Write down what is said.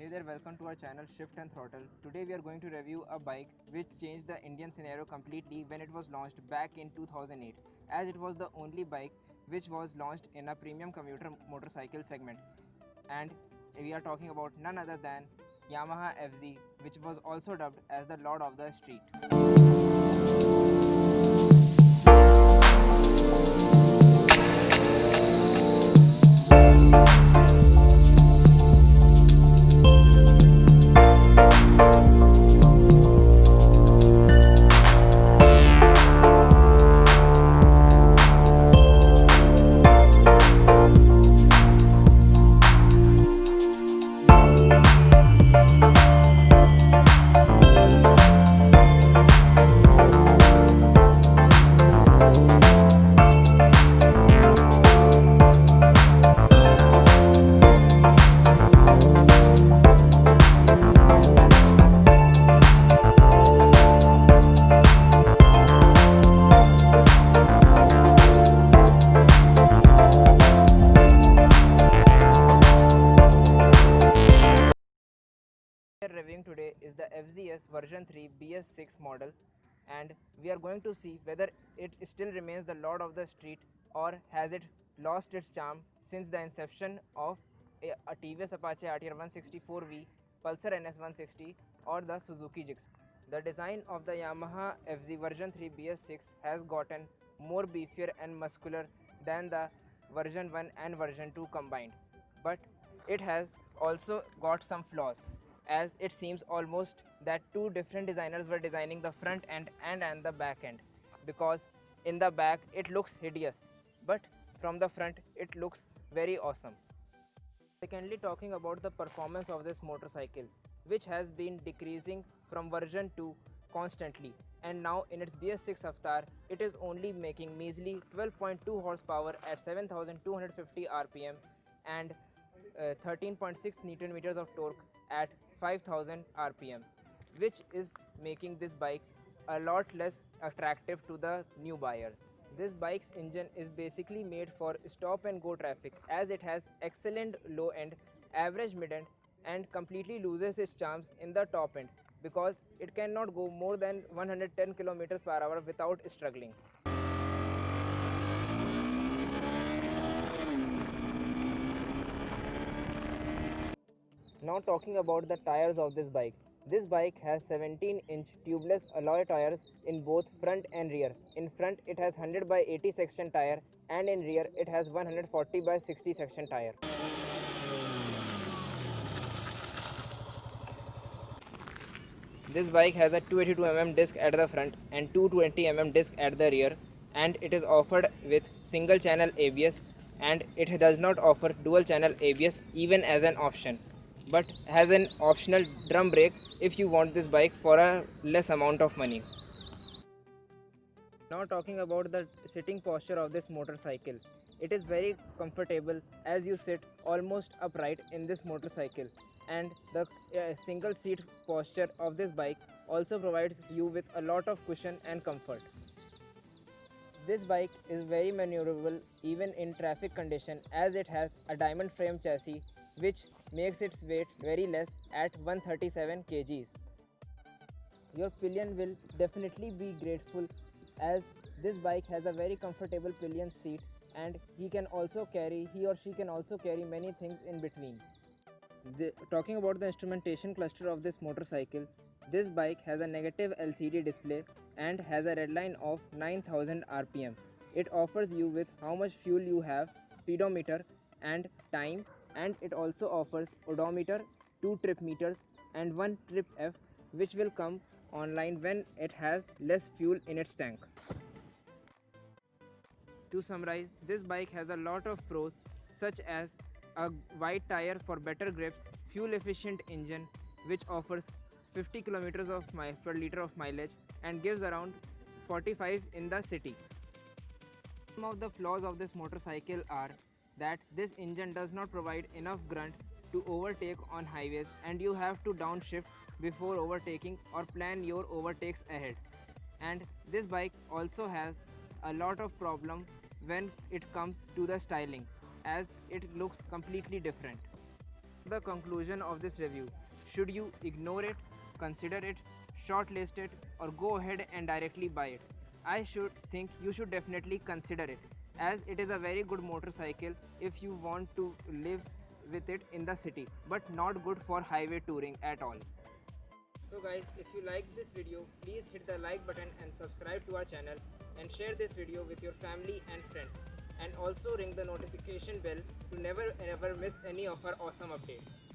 Hey there, welcome to our channel Shift and Throttle. Today we are going to review a bike which changed the Indian scenario completely when it was launched back in 2008, as it was the only bike which was launched in a premium commuter motorcycle segment. And we are talking about none other than Yamaha FZ, which was also dubbed as the Lord of the Street. We are reviewing today is the FZ-S version 3 BS6 model, and we are going to see whether it still remains the Lord of the Street or has it lost its charm since the inception of a TVS Apache RTR 164V, Pulsar NS 160 or the Suzuki Gixxer. The design of the Yamaha FZ version 3 BS6 has gotten more beefier and muscular than the version 1 and version 2 combined, but it has also got some flaws, as it seems almost that two different designers were designing the front end and the back end, because in the back it looks hideous, but from the front it looks very awesome. Secondly, talking about the performance of this motorcycle, which has been decreasing from version 2 constantly, and now in its BS6 avatar it is only making measly 12.2 horsepower at 7250 rpm and 13.6 newton meters of torque at 5000 rpm, which is making this bike a lot less attractive to the new buyers. This bike's engine is basically made for stop and go traffic, as it has excellent low end, average mid end, and completely loses its charms in the top end because it cannot go more than 110 kilometers per hour without struggling. Now talking about the tires of this bike. This bike has 17-inch tubeless alloy tires in both front and rear. In front it has 100 by 80 section tire, and in rear it has 140 by 60 section tire. This bike has a 282 mm disc at the front and 220 mm disc at the rear, and it is offered with single channel ABS, and it does not offer dual channel ABS even as an option, but has an optional drum brake if you want this bike for a less amount of money. Now talking about the sitting posture of this motorcycle. It is very comfortable as you sit almost upright in this motorcycle, and the single seat posture of this bike also provides you with a lot of cushion and comfort. This bike is very maneuverable even in traffic condition, as it has a diamond frame chassis which makes its weight very less at 137 kgs. Your pillion will definitely be grateful, as this bike has a very comfortable pillion seat, and he or she can also carry many things in between. Talking about the instrumentation cluster of this motorcycle, this bike has a negative LCD display and has a red line of 9000 rpm. It offers you with how much fuel you have, speedometer and time, and it also offers odometer, 2 trip meters and 1 trip F, which will come online when it has less fuel in its tank. To summarize, this bike has a lot of pros, such as a wide tire for better grips, fuel efficient engine which offers 50 kilometers per liter of mileage and gives around 45 in the city. Some of the flaws of this motorcycle are that this engine does not provide enough grunt to overtake on highways, and you have to downshift before overtaking or plan your overtakes ahead. And this bike also has a lot of problem when it comes to the styling, as it looks completely different. The conclusion of this review: should you ignore it, consider it, shortlist it, or go ahead and directly buy it? I should think you should definitely consider it, as it is a very good motorcycle if you want to live with it in the city, but not good for highway touring at all. So guys, if you liked this video, please hit the like button and subscribe to our channel, and share this video with your family and friends, and also ring the notification bell to never ever miss any of our awesome updates.